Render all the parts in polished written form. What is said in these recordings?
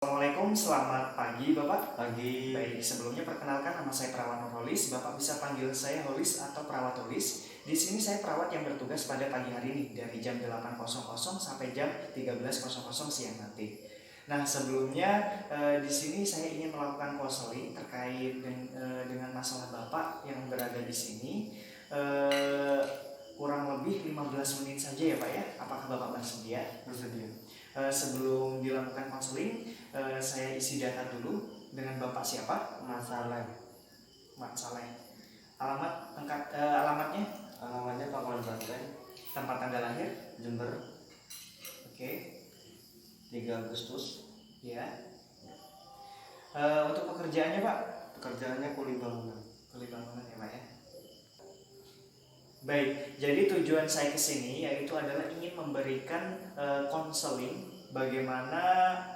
Assalamualaikum, selamat pagi Bapak. Pagi. Baik, sebelumnya perkenalkan nama saya Perawat Nurholis. Bapak bisa panggil saya Holis atau Perawat Holis. Di sini saya perawat yang bertugas pada pagi hari ini dari jam 8.00 sampai jam 13.00 siang nanti. Nah, sebelumnya di sini saya ingin melakukan konseling terkait dengan masalah Bapak yang berada di sini. Kurang lebih 15 menit saja ya Pak ya. Apakah Bapak bersedia? Bersedia. Sebelum dilakukan konseling, saya isi data dulu. Dengan Bapak siapa? Masalah. Mat Saleh. Alamatnya? Alamatnya Pakuan Banteng, Tempat tanggal lahir? Jember, Oke, 3 Agustus. ya. Untuk pekerjaannya Pak? Pekerjaannya kuli bangunan. Kuli bangunan ya Pak ya. Baik, jadi tujuan saya ke sini yaitu adalah ingin memberikan konseling bagaimana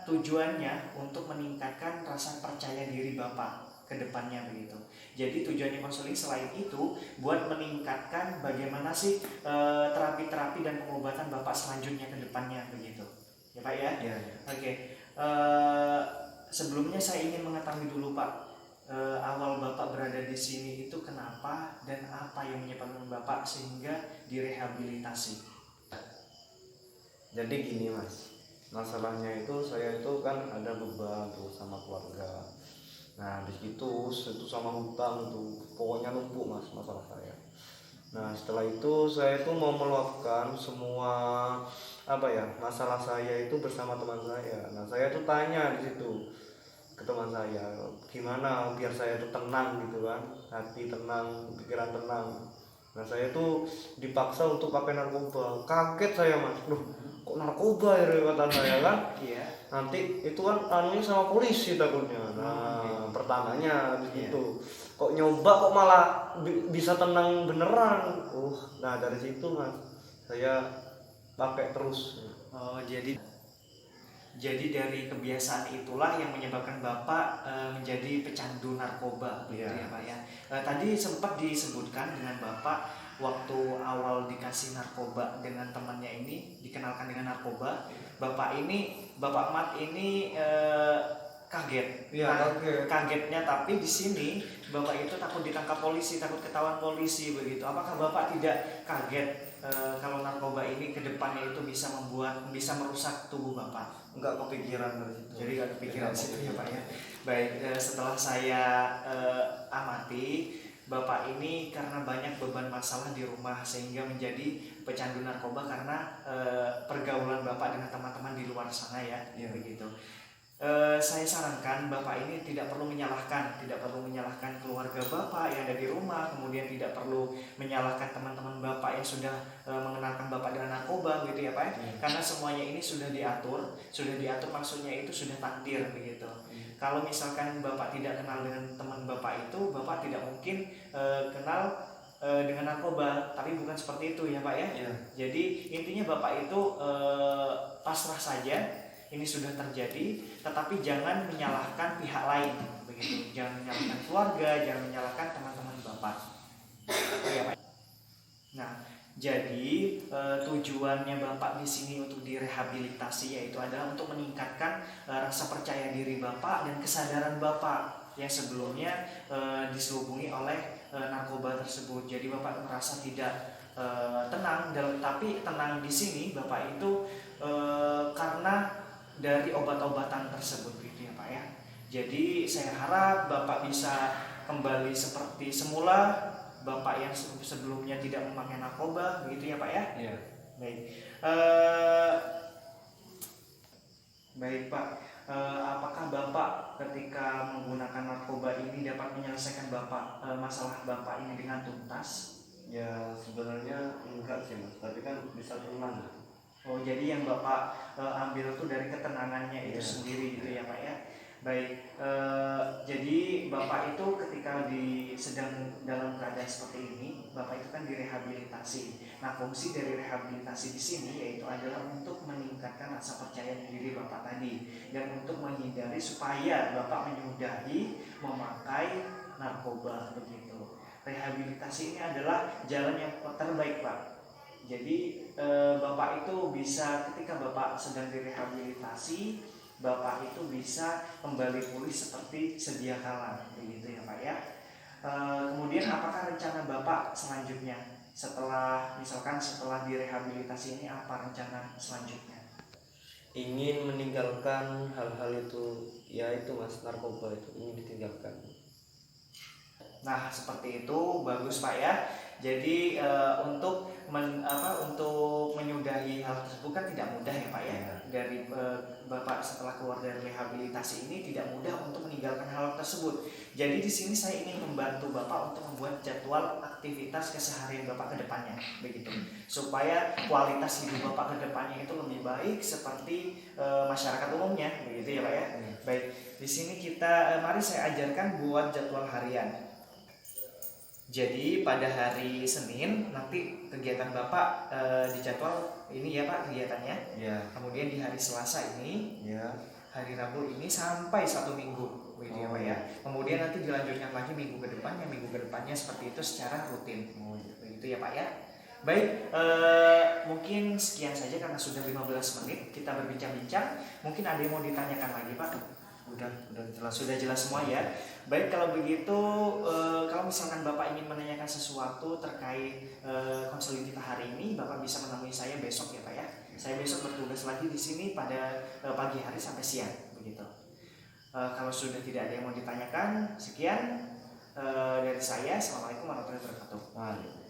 tujuannya untuk meningkatkan rasa percaya diri Bapak ke depannya begitu. Jadi tujuannya konseling selain itu buat meningkatkan bagaimana sih terapi-terapi dan pengobatan Bapak selanjutnya ke depannya begitu. Ya Pak ya? Ya. Oke. Sebelumnya saya ingin mengetahui dulu Pak, awal Bapak berada di sini itu kenapa dan apa yang menyebabkan Bapak sehingga direhabilitasi? Jadi gini Mas, masalahnya itu saya itu kan ada beban tuh sama keluarga. Nah di situ itu sama hutang tuh, pokoknya numpuk Mas masalah saya. Nah setelah itu saya itu mau meluapkan semua masalah saya itu bersama teman saya. Nah saya tuh tanya di situ ke teman saya, gimana biar saya tuh tenang gitu kan, hati tenang, pikiran tenang. Nah saya tuh dipaksa untuk pakai narkoba. Kaget saya Mas, loh kok narkoba ya, kata saya kan. Iya. Nanti itu kan anunya sama polisi takutnya. Nah pertamanya habis itu kok nyoba kok malah bisa tenang beneran. Nah dari situ Mas saya pakai terus. Oh, jadi dari kebiasaan itulah yang menyebabkan Bapak menjadi pecandu narkoba, begitu ya Pak ya. Tadi sempat disebutkan dengan Bapak waktu awal dikasih narkoba dengan temannya ini, dikenalkan dengan narkoba, Bapak Mat ini kaget. Iya, kaget. Kagetnya tapi di sini Bapak itu takut ditangkap polisi, takut ketahuan polisi begitu. Apakah Bapak tidak kaget kalau narkoba ini ke depannya itu bisa merusak tubuh Bapak? Enggak kepikiran dari situ. Jadi nggak kepikiran situ ya Pak ya. Baik, setelah saya amati, Bapak ini karena banyak beban masalah di rumah sehingga menjadi pecandu narkoba karena pergaulan Bapak dengan teman-teman di luar sana ya, begitu. Saya sarankan Bapak ini tidak perlu menyalahkan keluarga Bapak yang ada di rumah, kemudian tidak perlu menyalahkan teman-teman Bapak yang sudah mengenalkan Bapak dengan narkoba gitu ya Pak ya. Karena semuanya ini sudah diatur maksudnya itu sudah takdir begitu. Kalau misalkan Bapak tidak kenal dengan teman Bapak itu, Bapak tidak mungkin kenal dengan narkoba, tapi bukan seperti itu ya Pak ya. Jadi intinya Bapak itu pasrah saja. Ini sudah terjadi, tetapi jangan menyalahkan pihak lain, begitu. Jangan menyalahkan keluarga, jangan menyalahkan teman-teman Bapak. Ya, Pak. Nah, jadi tujuannya Bapak di sini untuk direhabilitasi yaitu adalah untuk meningkatkan rasa percaya diri Bapak dan kesadaran Bapak yang sebelumnya diselubungi oleh narkoba tersebut. Jadi Bapak merasa tidak tenang, tapi tenang di sini Bapak itu karena dari obat-obatan tersebut gitu ya Pak ya. Jadi saya harap Bapak bisa kembali seperti semula, Bapak yang sebelumnya tidak memakai narkoba begitu ya Pak ya. Iya. Baik. Baik Pak, apakah Bapak ketika menggunakan narkoba ini dapat menyelesaikan Bapak masalah Bapak ini dengan tuntas? Ya sebenarnya enggak sih Mas, tapi kan bisa tenang. Oh, jadi yang Bapak ambil itu dari ketenangannya itu sendiri gitu ya Pak ya. Baik, jadi Bapak itu ketika sedang dalam keadaan seperti ini, Bapak itu kan direhabilitasi. Nah, fungsi dari rehabilitasi di sini yaitu adalah untuk meningkatkan rasa percaya diri Bapak tadi dan untuk menghindari supaya Bapak menyudahi memakai narkoba begitu. Rehabilitasi ini adalah jalan yang terbaik Pak. Jadi Bapak itu bisa ketika Bapak sedang direhabilitasi Bapak itu bisa kembali pulih seperti sedia kala, begitu ya Pak ya. Kemudian apakah rencana Bapak selanjutnya setelah misalkan setelah direhabilitasi ini, apa rencana selanjutnya? Ingin meninggalkan hal-hal itu, ya itu Mas, narkoba itu ingin ditinggalkan. Nah, seperti itu bagus Pak ya. Jadi untuk untuk menyudahi hal tersebut kan tidak mudah ya Pak ya. Dari Bapak setelah keluar dari rehabilitasi ini tidak mudah untuk meninggalkan hal tersebut. Jadi di sini saya ingin membantu Bapak untuk membuat jadwal aktivitas keseharian Bapak ke depannya, begitu. Supaya kualitas hidup Bapak ke depannya itu lebih baik seperti masyarakat umumnya, begitu ya Pak ya. Baik, di sini kita mari saya ajarkan buat jadwal harian. Jadi pada hari Senin nanti kegiatan Bapak dijadwal ini ya Pak kegiatannya. Ya. Kemudian di hari Selasa ini, Ya. hari Rabu ini sampai 1 minggu, begitu ya Pak ya. Kemudian nanti dilanjutkan lagi minggu ke depannya seperti itu secara rutin, begitu ya Pak ya. Baik, mungkin sekian saja karena sudah 15 menit kita berbincang-bincang. Mungkin ada yang mau ditanyakan lagi Pak? Sudah jelas semua ya. Baik, kalau begitu kalau misalkan Bapak ingin menanyakan sesuatu terkait konseling kita hari ini, Bapak bisa menemui saya besok ya Pak ya. Saya besok bertugas lagi di sini pada pagi hari sampai siang, begitu. Kalau sudah tidak ada yang mau ditanyakan, sekian dari saya. Assalamualaikum warahmatullahi wabarakatuh.